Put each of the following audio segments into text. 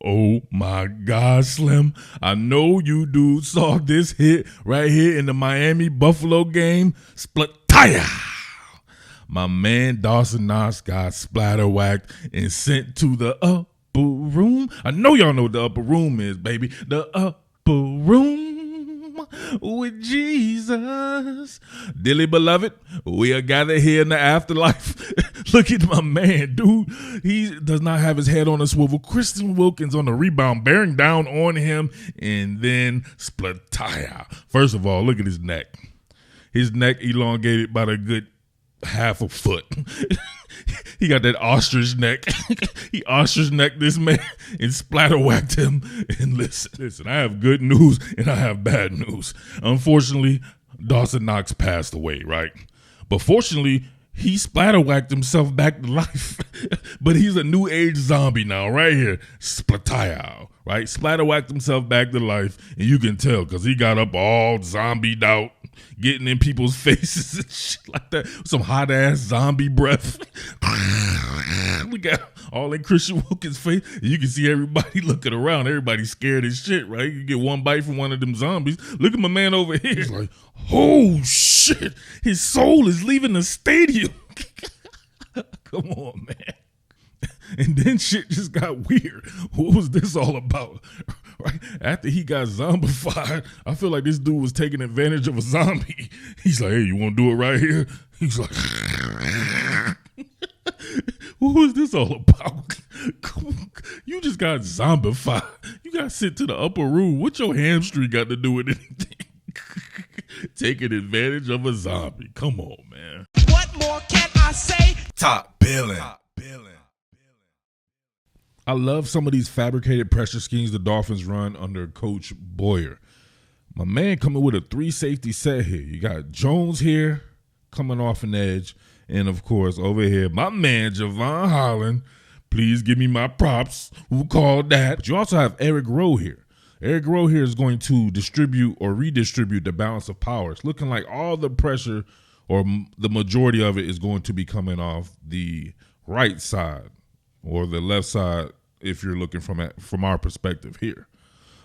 Oh my God, Slim. I know you dudes saw this hit right here in the Miami Buffalo game. Splataya! My man Dawson Knox got splatter whacked and sent to the upper room. I know y'all know what the upper room is, baby. The upper room with Jesus. Dearly beloved, we are gathered here in the afterlife. Look at my man, dude. He does not have his head on a swivel. Christian Wilkins on the rebound, bearing down on him, and then splataya. First of all, look at his neck. His neck elongated by a good half a foot. He got that ostrich neck. He ostrich necked this man and splatter whacked him. And listen, I have good news and I have bad news. Unfortunately, Dawson Knox passed away, right? But fortunately, he splatter whacked himself back to life. But he's a new age zombie now, right here. Splataya, right? Splatter whacked himself back to life. And you can tell because he got up all zombied out, getting in people's faces and shit like that. Some hot ass zombie breath. We got all in Christian Wilkins' face. And you can see everybody looking around. Everybody's scared as shit, right? You get one bite from one of them zombies. Look at my man over here. He's like, oh shit. His soul is leaving the stadium. Come on, man. And then shit just got weird. What was this all about? Right after he got zombified, I feel like this dude was taking advantage of a zombie. He's like, hey, you want to do it right here? He's like, what was this all about? You just got zombified. You got sent to the upper room. What your hamstring got to do with anything? Taking advantage of a zombie. Come on, man. What more can I say? Top Billin. I love some of these fabricated pressure schemes the Dolphins run under Coach Boyer. My man coming with a 3-safety set here. You got Jones here coming off an edge. And, of course, over here, my man Javon Holland. Please give me my props. Who called that? But you also have Eric Rowe here. Eric Rowe here is going to distribute or redistribute the balance of power. It's looking like all the pressure or the majority of it is going to be coming off the right side or the left side if you're looking from our perspective here.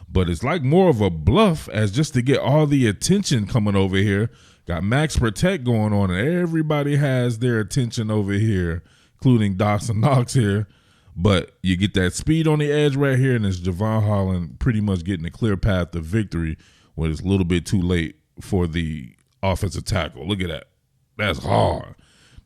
But it's like more of a bluff as just to get all the attention coming over here. Got max protect going on, and everybody has their attention over here, including Dawson Knox here. But you get that speed on the edge right here, and it's Javon Holland pretty much getting a clear path to victory when it's a little bit too late for the offensive tackle. Look at that. That's hard.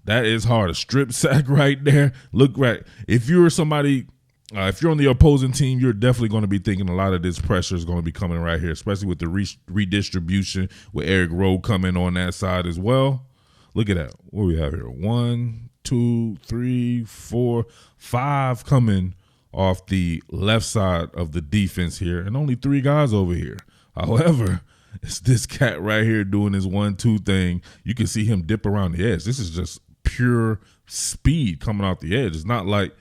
That is hard. A strip sack right there. Look right. If you're somebody, if you're on the opposing team, you're definitely going to be thinking a lot of this pressure is going to be coming right here, especially with the redistribution with Eric Rowe coming on that side as well. Look at that. What do we have here? 1, 2, 3, 4, 5 coming off the left side of the defense here, and only 3 guys over here. However, it's this cat right here doing his 1-2 thing. You can see him dip around the edge. This is just pure speed coming off the edge. It's not like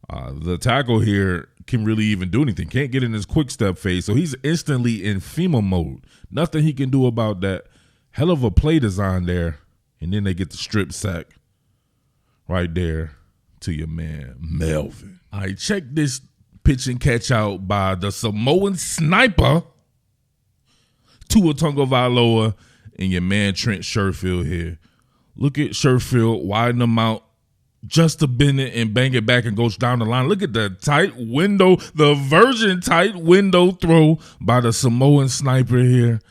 the tackle here can really even do anything. Can't get in his quick step phase. So he's instantly in FEMA mode. Nothing he can do about that. Hell of a play design there. And then they get the strip sack right there to your man, Melvin. All right, check this pitch and catch out by the Samoan sniper, Tua Tagovailoa, and your man Trent Sherfield here. Look at Sherfield, widen them out just to bend it and bang it back and goes down the line. Look at the tight window, the version tight window throw by the Samoan sniper here.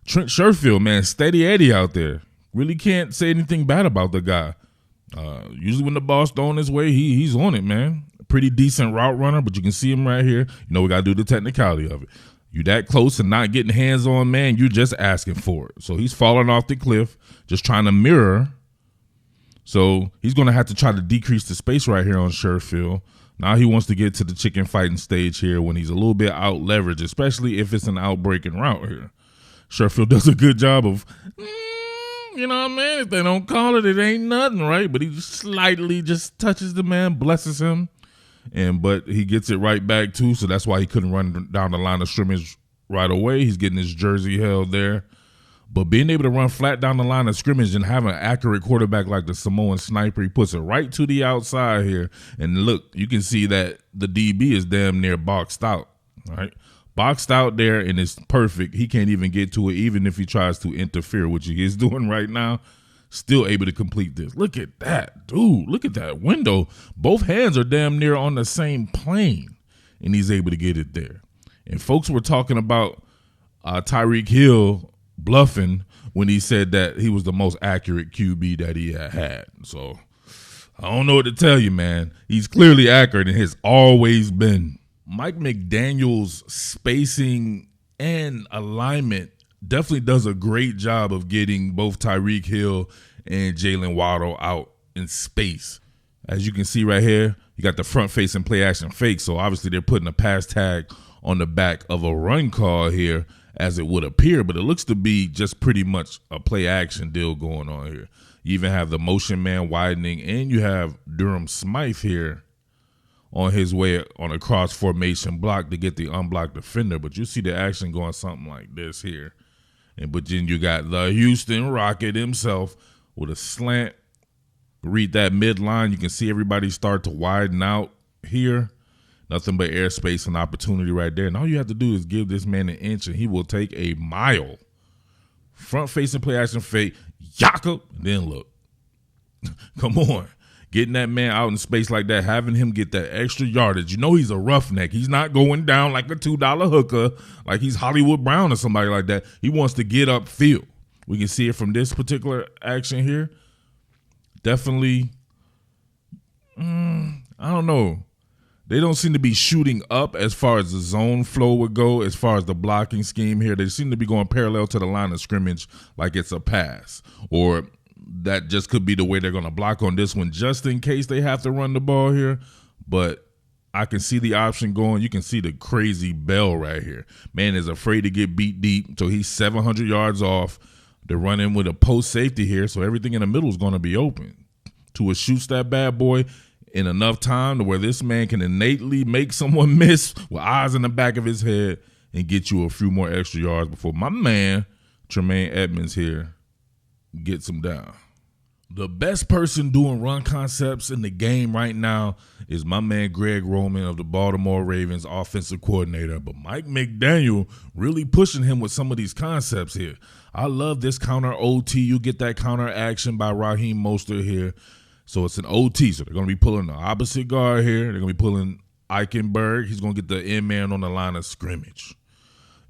Trent Sherfield, man, steady Eddie out there. Really can't say anything bad about the guy. Usually when the ball's thrown his way, he's on it, man. Pretty decent route runner, but you can see him right here. You know, we got to do the technicality of it. You that close and not getting hands on, man, you're just asking for it. So he's falling off the cliff, just trying to mirror. So he's going to have to try to decrease the space right here on Sherfield. Now he wants to get to the chicken fighting stage here when he's a little bit out leveraged, especially if it's an outbreaking route here. Sherfield does a good job of, you know what I mean? If they don't call it, it ain't nothing, right? But he just slightly just touches the man, blesses him. But he gets it right back too, so that's why he couldn't run down the line of scrimmage right away. He's getting his jersey held there. But being able to run flat down the line of scrimmage and have an accurate quarterback like the Samoan sniper, he puts it right to the outside here. And look, you can see that the DB is damn near boxed out, right? Boxed out there, and it's perfect. He can't even get to it, even if he tries to interfere, which he is doing right now. Still able to complete this. Look at that, dude. Look at that window. Both hands are damn near on the same plane, and he's able to get it there. And folks were talking about Tyreek Hill bluffing when he said that he was the most accurate QB that he had. So I don't know what to tell you, man. He's clearly accurate and has always been. Mike McDaniel's spacing and alignment definitely does a great job of getting both Tyreek Hill and Jalen Waddle out in space. As you can see right here, you got the front-facing play-action fake, so obviously they're putting a pass tag on the back of a run call here, as it would appear, but it looks to be just pretty much a play-action deal going on here. You even have the motion man widening, and you have Durham Smythe here on his way on a cross formation block to get the unblocked defender, but you see the action going something like this here. But then you got the Houston Rocket himself with a slant. Read that midline. You can see everybody start to widen out here. Nothing but airspace and opportunity right there. And all you have to do is give this man an inch, and he will take a mile. Front-facing play-action fake. Jakob. Then look. Come on. Getting that man out in space like that, having him get that extra yardage. You know he's a roughneck. He's not going down like a $2 hooker, like he's Hollywood Brown or somebody like that. He wants to get upfield. We can see it from this particular action here. Definitely, I don't know. They don't seem to be shooting up as far as the zone flow would go, as far as the blocking scheme here. They seem to be going parallel to the line of scrimmage like it's a pass, or that just could be the way they're going to block on this one just in case they have to run the ball here. But I can see the option going. You can see the crazy bell right here. Man is afraid to get beat deep, so he's 700 yards off. They're running with a post safety here, so everything in the middle is going to be open. Tua shoots that bad boy in enough time to where this man can innately make someone miss with eyes in the back of his head and get you a few more extra yards before my man, Tremaine Edmonds here, gets him down. The best person doing run concepts in the game right now is my man Greg Roman of the Baltimore Ravens, offensive coordinator. But Mike McDaniel really pushing him with some of these concepts here. I love this counter OT. You get that counter action by Raheem Mostert here. So it's an OT. So they're going to be pulling the opposite guard here. They're going to be pulling Eichenberg. He's going to get the end man on the line of scrimmage.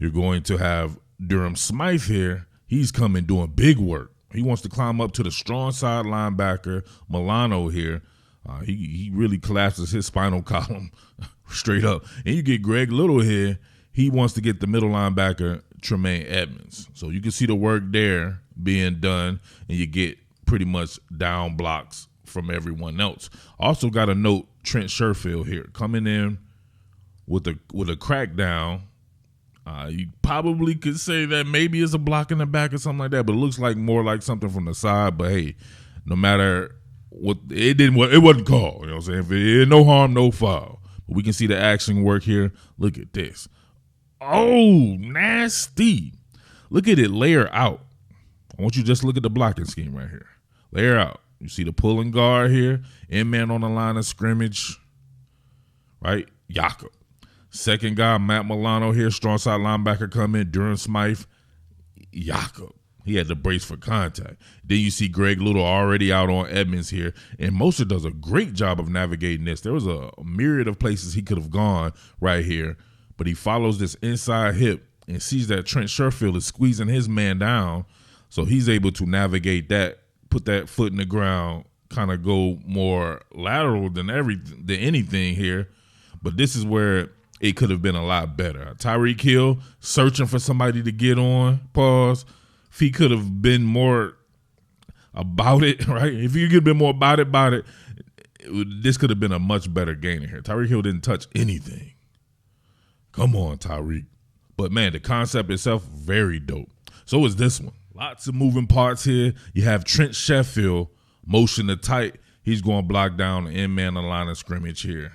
You're going to have Durham Smythe here. He's coming doing big work. He wants to climb up to the strong side linebacker, Milano here. He really collapses his spinal column straight up. And you get Greg Little here. He wants to get the middle linebacker, Tremaine Edmonds. So you can see the work there being done, and you get pretty much down blocks from everyone else. Also got to note Trent Sherfield here coming in with a crackdown. You probably could say that maybe it's a block in the back or something like that, but it looks like more like something from the side. But hey, no matter what, it wasn't called. You know what I'm saying? No harm, no foul. But we can see the action work here. Look at this. Oh, nasty. Look at it layer out. I want you to just look at the blocking scheme right here. Layer out. You see the pulling guard here. In-man on the line of scrimmage. Right? Jakob. Second guy, Matt Milano here. Strong side linebacker come in. Durham Smythe. Jakob. He had to brace for contact. Then you see Greg Little already out on Edmonds here. And Mostert does a great job of navigating this. There was a myriad of places he could have gone right here. But he follows this inside hip and sees that Trent Sherfield is squeezing his man down. So he's able to navigate that, put that foot in the ground, kind of go more lateral than anything here. But this is where it could have been a lot better. Tyreek Hill searching for somebody to get on. Pause. If he could have been more about it, right? If he could have been more about it, this could have been a much better game in here. Tyreek Hill didn't touch anything. Come on, Tyreek. But, man, the concept itself, very dope. So is this one. Lots of moving parts here. You have Trent Sheffield motion to tight. He's going to block down the end man on the line of scrimmage here.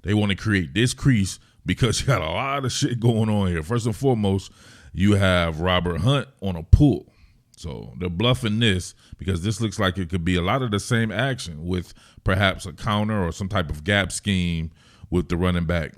They want to create this crease because you got a lot of shit going on here. First and foremost, you have Robert Hunt on a pull. So they're bluffing this because this looks like it could be a lot of the same action with perhaps a counter or some type of gap scheme with the running back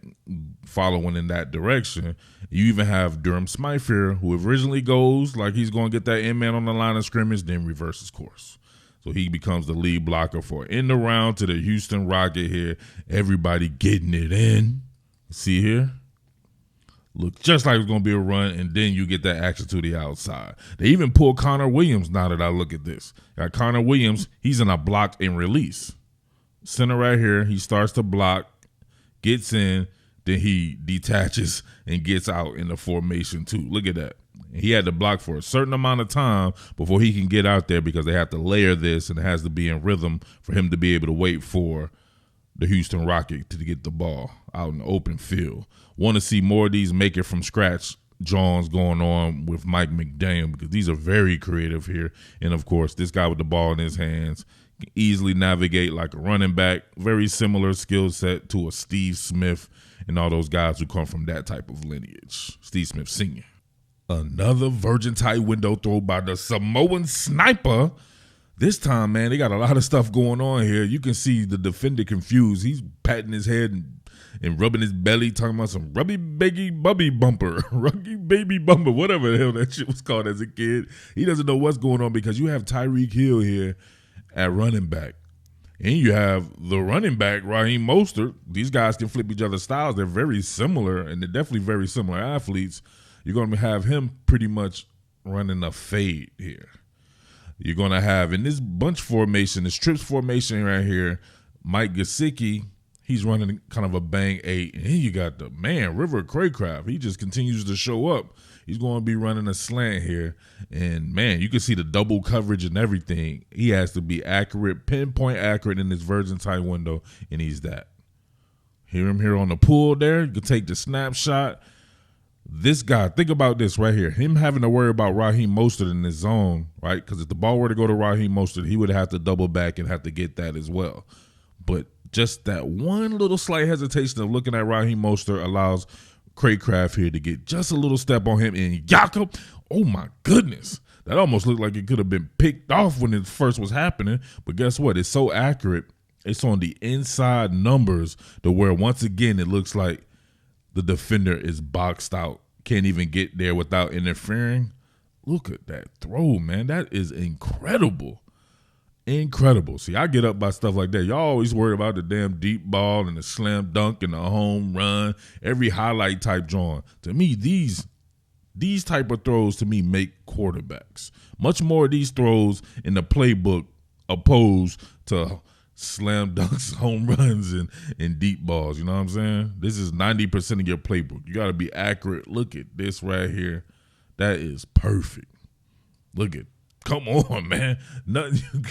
following in that direction. You even have Durham Smythe here, who originally goes like he's going to get that end man on the line of scrimmage, then reverses course. So he becomes the lead blocker for end around to the Houston Rocket here. Everybody getting it in. See here? Look just like it's going to be a run, and then you get that action to the outside. They even pull Connor Williams now that I look at this. Got Connor Williams. He's in a block and release. Center right here. He starts to block, gets in, then he detaches and gets out in the formation too. Look at that. He had to block for a certain amount of time before he can get out there because they have to layer this and it has to be in rhythm for him to be able to wait for the Houston Rocket to get the ball out in the open field. Want to see more of these make it from scratch Johns going on with Mike McDaniel because these are very creative here. And, of course, this guy with the ball in his hands can easily navigate like a running back. Very similar skill set to a Steve Smith and all those guys who come from that type of lineage. Steve Smith Sr. Another virgin tight window throw by the Samoan sniper. This time, man, they got a lot of stuff going on here. You can see the defender confused. He's patting his head and rubbing his belly, talking about some rubby baby bubby bumper, ruggy baby bumper, whatever the hell that shit was called as a kid. He doesn't know what's going on because you have Tyreek Hill here at running back. And you have the running back, Raheem Mostert. These guys can flip each other's styles. They're very similar, and they're definitely very similar athletes. You're going to have him pretty much running a fade here. You're going to have, in this bunch formation, this trips formation right here, Mike Gesicki, he's running kind of a bang 8. And then you got the man, River Craycraft. He just continues to show up. He's going to be running a slant here. And, man, you can see the double coverage and everything. He has to be accurate, pinpoint accurate in this virgin tight window, and he's that. Hear him here on the pull there. You can take the snapshot. This guy, think about this right here. Him having to worry about Raheem Mostert in his zone, right? Because if the ball were to go to Raheem Mostert, he would have to double back and have to get that as well. But just that one little slight hesitation of looking at Raheem Mostert allows Craycraft here to get just a little step on him. And Jakob, oh my goodness. That almost looked like it could have been picked off when it first was happening. But guess what? It's so accurate. It's on the inside numbers to where, once again, it looks like the defender is boxed out, can't even get there without interfering. Look at that throw, man. That is incredible. Incredible. See, I get up by stuff like that. Y'all always worry about the damn deep ball and the slam dunk and the home run, every highlight type drawing. To me, these type of throws to me make quarterbacks. Much more of these throws in the playbook opposed to slam dunks, home runs, and deep balls. You know what I'm saying? This is 90% of your playbook. You got to be accurate. Look at this right here. That is perfect. Look at, come on, man. Nothing.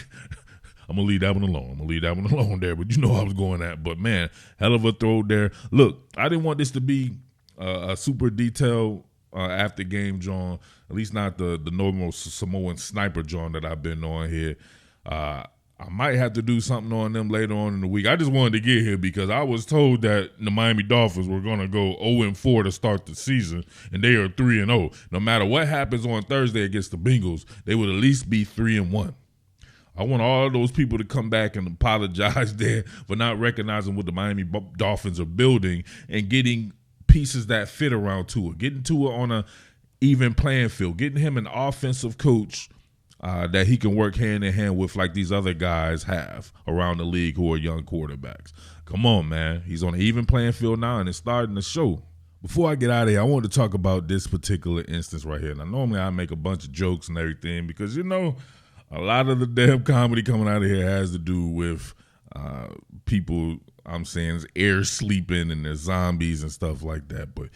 I'm going to leave that one alone. There, but you know I was going at. But, man, hell of a throw there. Look, I didn't want this to be a super detailed after game, John. At least not the normal Samoan sniper, John, that I've been on here. I might have to do something on them later on in the week. I just wanted to get here because I was told that the Miami Dolphins were going to go 0-4 to start the season, and they are 3-0. No matter what happens on Thursday against the Bengals, they would at least be 3-1. I want all of those people to come back and apologize there for not recognizing what the Miami Dolphins are building and getting pieces that fit around Tua, getting Tua on a even playing field, getting him an offensive coach that he can work hand in hand with like these other guys have around the league who are young quarterbacks. Come on, man. He's on an even playing field now, and it's starting to show. Before I get out of here, I wanted to talk about this particular instance right here. Now, normally I make a bunch of jokes and everything because, you know, a lot of the damn comedy coming out of here has to do with people, I'm saying, air sleeping and their zombies and stuff like that. But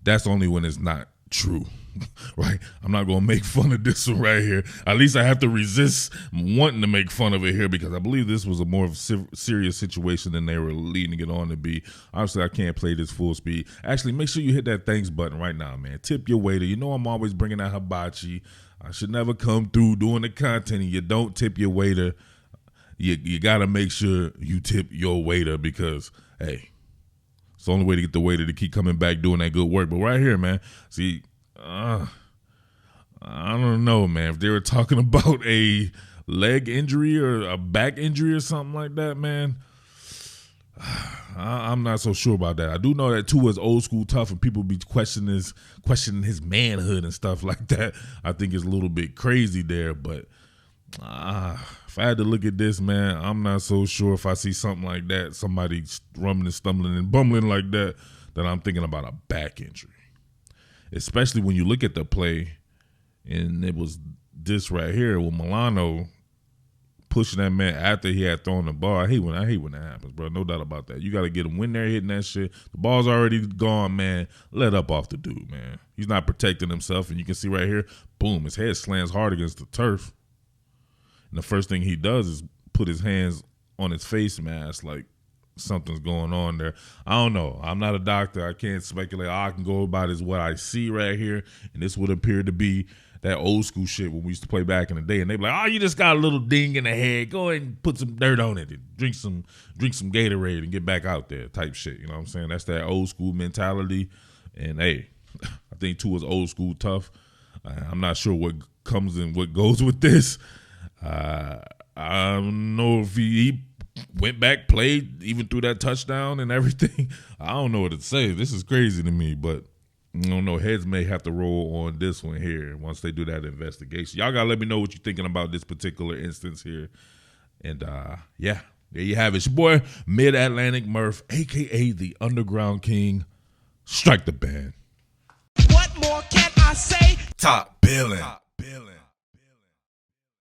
that's only when it's not true. Right? I'm not going to make fun of this one right here. At least I have to resist wanting to make fun of it here because I believe this was a more serious situation than they were leading it on to be. Obviously, I can't play this full speed. Actually, make sure you hit that thanks button right now, man. Tip your waiter. You know I'm always bringing out hibachi. I should never come through doing the content and you don't tip your waiter. You got to make sure you tip your waiter because, hey, it's the only way to get the waiter to keep coming back doing that good work. But right here, man, see, I don't know, man. If they were talking about a leg injury or a back injury or something like that, man, I'm not so sure about that. I do know that Tua is old school tough, and people be questioning his manhood and stuff like that. I think it's a little bit crazy there, but if I had to look at this, man, I'm not so sure if I see something like that, somebody rumbling, stumbling, and bumbling like that I'm thinking about a back injury. Especially when you look at the play, and it was this right here with Milano pushing that man after he had thrown the ball. I hate when that happens, bro. No doubt about that. You got to get him when they're hitting that shit. The ball's already gone, man. Let up off the dude, man. He's not protecting himself, and you can see right here, boom, his head slams hard against the turf. And the first thing he does is put his hands on his face mask like something's going on there. I don't know. I'm not a doctor. I can't speculate. All I can go about is what I see right here, and this would appear to be that old school shit when we used to play back in the day, and they be like, "Oh, you just got a little ding in the head. Go ahead and put some dirt on it and drink some Gatorade and get back out there," type shit. You know what I'm saying? That's that old school mentality. And hey, I think Tua's old school tough. I'm not sure what comes and what goes with this. I don't know if he went back, played even through that touchdown and everything. I don't know what to say. This is crazy to me, but I don't know. Heads may have to roll on this one here once they do that investigation. Y'all got to let me know what you're thinking about this particular instance here. And, yeah, there you have it. It's your boy, Mid-Atlantic Murph, a.k.a. the Underground King. Strike the band. What more can I say? Top Billin.